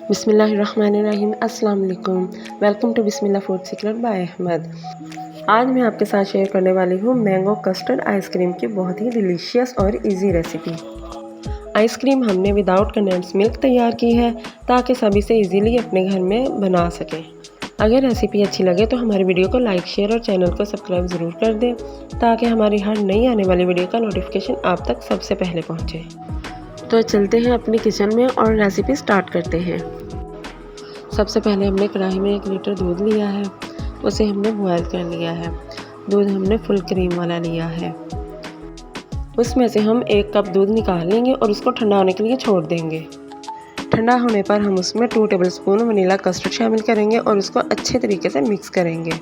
बिस्मिल्लाहिर्रहमानिर्रहीम। अस्सलाम वालेकुम। Welcome to Bismillah food secret by Ahmad. आज मैं आपके साथ शेयर करने वाली हूँ मैंगो कस्टर्ड आइसक्रीम की बहुत ही डिलीशियस और इजी रेसिपी। आइसक्रीम हमने विदाउट कंडेंस मिल्क तैयार की है ताकि सभी से इजीली अपने घर में बना सकें। अगर रेसिपी अच्छी लगे तो हमारी वीडियो को लाइक शेयर और चैनल को सब्सक्राइब ज़रूर कर दें ताकि हमारी हर नई आने वाली वीडियो का नोटिफिकेशन आप तक सबसे पहले पहुँचे। तो चलते हैं अपनी किचन में और रेसिपी स्टार्ट करते हैं। सबसे पहले हमने कढ़ाई में 1 लीटर दूध लिया है, उसे हमने बॉयल कर लिया है। दूध हमने फुल क्रीम वाला लिया है। उसमें से हम 1 कप दूध निकाल लेंगे और उसको ठंडा होने के लिए छोड़ देंगे। ठंडा होने पर हम उसमें 2 टेबलस्पून वनीला कस्टर्ड शामिल करेंगे और उसको अच्छे तरीके से मिक्स करेंगे।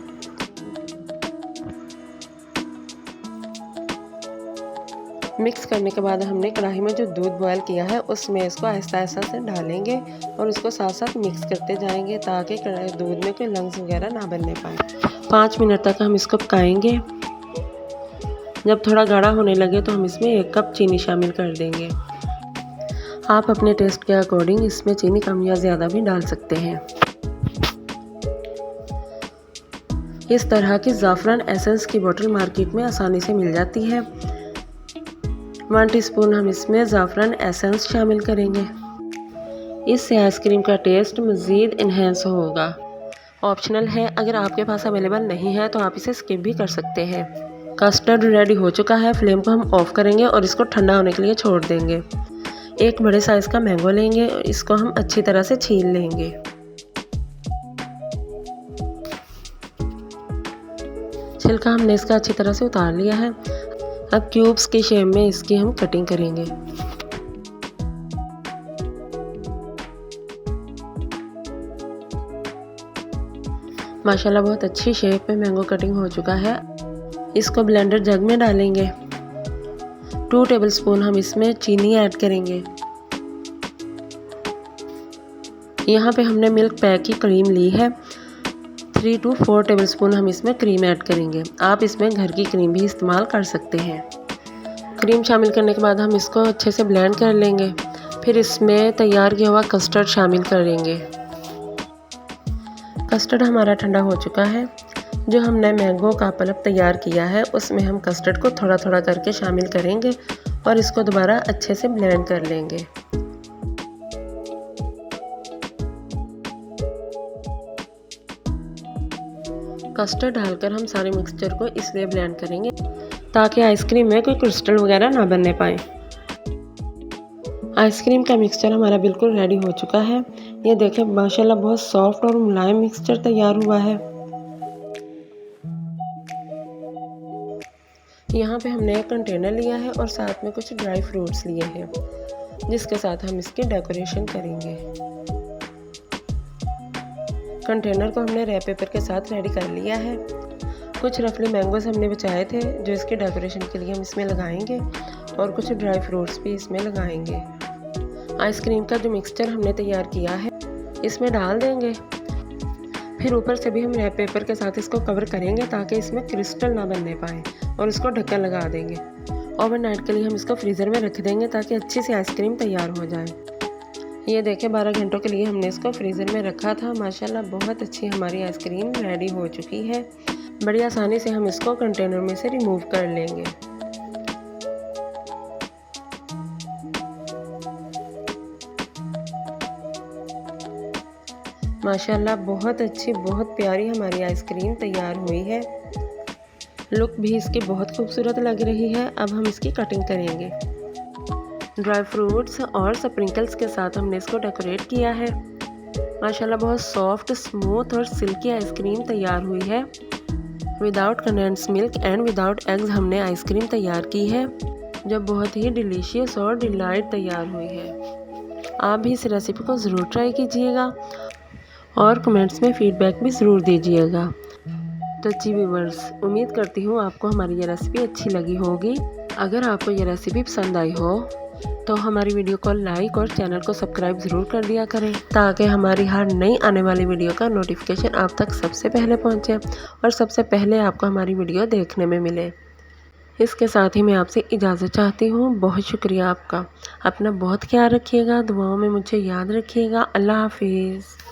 मिक्स करने के बाद हमने कढ़ाई में जो दूध बॉयल किया है उसमें इसको आहिस्ता आहिस्ता से डालेंगे और उसको साथ साथ मिक्स करते जाएंगे ताकि दूध में कोई लम्स वगैरह ना बनने पाए। 5 मिनट तक हम इसको पकाएंगे। जब थोड़ा गाढ़ा होने लगे तो हम इसमें 1 कप चीनी शामिल कर देंगे। आप अपने टेस्ट के अकॉर्डिंग इसमें चीनी कम या ज़्यादा भी डाल सकते हैं। इस तरह की ज़ाफ़रान एसेंस की बोतल मार्केट में आसानी से मिल जाती है। 1 टीस्पून हम इसमें ज़ाफ़रान एसेंस शामिल करेंगे। इससे आइसक्रीम का टेस्ट मज़ीद इन्हेंस होगा। ऑप्शनल है, अगर आपके पास अवेलेबल नहीं है तो आप इसे स्किप भी कर सकते हैं। कस्टर्ड रेडी हो चुका है। फ्लेम को हम ऑफ़ करेंगे और इसको ठंडा होने के लिए छोड़ देंगे। 1 बड़े साइज़ का मैंगो लेंगे और इसको हम अच्छी तरह से छील लेंगे। छिलका हमने इसका अच्छी तरह से उतार लिया है। अब क्यूब्स की शेप में इसकी हम कटिंग करेंगे। माशाल्लाह बहुत अच्छी शेप में मैंगो कटिंग हो चुका है। इसको ब्लेंडर जग में डालेंगे। 2 टेबलस्पून हम इसमें चीनी ऐड करेंगे। यहाँ पे हमने मिल्क पैक की क्रीम ली है। 3 to 4 टेबलस्पून हम इसमें क्रीम ऐड करेंगे। आप इसमें घर की क्रीम भी इस्तेमाल कर सकते हैं। क्रीम शामिल करने के बाद हम इसको अच्छे से ब्लेंड कर लेंगे। फिर इसमें तैयार किया हुआ कस्टर्ड शामिल करेंगे। कस्टर्ड हमारा ठंडा हो चुका है। जो हमने मैंगो का पल्प तैयार किया है उसमें हम कस्टर्ड को थोड़ा थोड़ा करके शामिल करेंगे और इसको दोबारा अच्छे से ब्लेंड कर लेंगे। कस्टर्ड डालकर हम सारे मिक्सचर को इसलिए ब्लेंड करेंगे ताकि आइसक्रीम में कोई क्रिस्टल वगैरह ना बनने पाए। आइसक्रीम का मिक्सचर हमारा बिल्कुल रेडी हो चुका है। ये देखें माशाल्लाह बहुत सॉफ्ट और मुलायम मिक्सचर तैयार हुआ है। यहाँ पे हमने एक कंटेनर लिया है और साथ में कुछ ड्राई फ्रूट्स लिए हैं जिसके साथ हम इसकी डेकोरेशन करेंगे। कंटेनर को हमने रैप पेपर के साथ रेडी कर लिया है। कुछ रफली मैंगोस हमने बचाए थे जो इसके डेकोरेशन के लिए हम इसमें लगाएंगे और कुछ ड्राई फ्रूट्स भी इसमें लगाएंगे। आइसक्रीम का जो मिक्सचर हमने तैयार किया है इसमें डाल देंगे। फिर ऊपर से भी हम रैप पेपर के साथ इसको कवर करेंगे ताकि इसमें क्रिस्टल ना बनने पाए और इसको ढक्कन लगा देंगे। ओवरनाइट के लिए हम इसको फ्रीज़र में रख देंगे ताकि अच्छी सी आइसक्रीम तैयार हो जाए। ये देखें 12 घंटों के लिए हमने इसको फ्रीज़र में रखा था। माशाल्लाह बहुत अच्छी हमारी आइसक्रीम रेडी हो चुकी है। बड़ी आसानी से हम इसको कंटेनर में से रिमूव कर लेंगे। माशाल्लाह बहुत अच्छी बहुत प्यारी हमारी आइसक्रीम तैयार हुई है। लुक भी इसकी बहुत खूबसूरत लग रही है। अब हम इसकी कटिंग करेंगे। ड्राई फ्रूट्स और स्प्रिंकल्स के साथ हमने इसको डेकोरेट किया है। माशाल्लाह बहुत सॉफ्ट स्मूथ और सिल्की आइसक्रीम तैयार हुई है। Without condense milk and without eggs हमने आइसक्रीम तैयार की है जो बहुत ही डिलीशियस और डिलाइट तैयार हुई है। आप भी इस रेसिपी को ज़रूर ट्राई कीजिएगा और कमेंट्स में फ़ीडबैक भी ज़रूर दीजिएगा। तो जी व्यूअर्स, उम्मीद करती हूँ आपको हमारी ये रेसिपी अच्छी लगी होगी। अगर आपको ये रेसिपी पसंद आई हो तो हमारी वीडियो को लाइक और चैनल को सब्सक्राइब ज़रूर कर दिया करें ताकि हमारी हर नई आने वाली वीडियो का नोटिफिकेशन आप तक सबसे पहले पहुँचे और सबसे पहले आपको हमारी वीडियो देखने में मिले। इसके साथ ही मैं आपसे इजाज़त चाहती हूँ। बहुत शुक्रिया आपका। अपना बहुत ख्याल रखिएगा, दुआओं में मुझे याद रखिएगा। अल्लाह हाफ़िज़।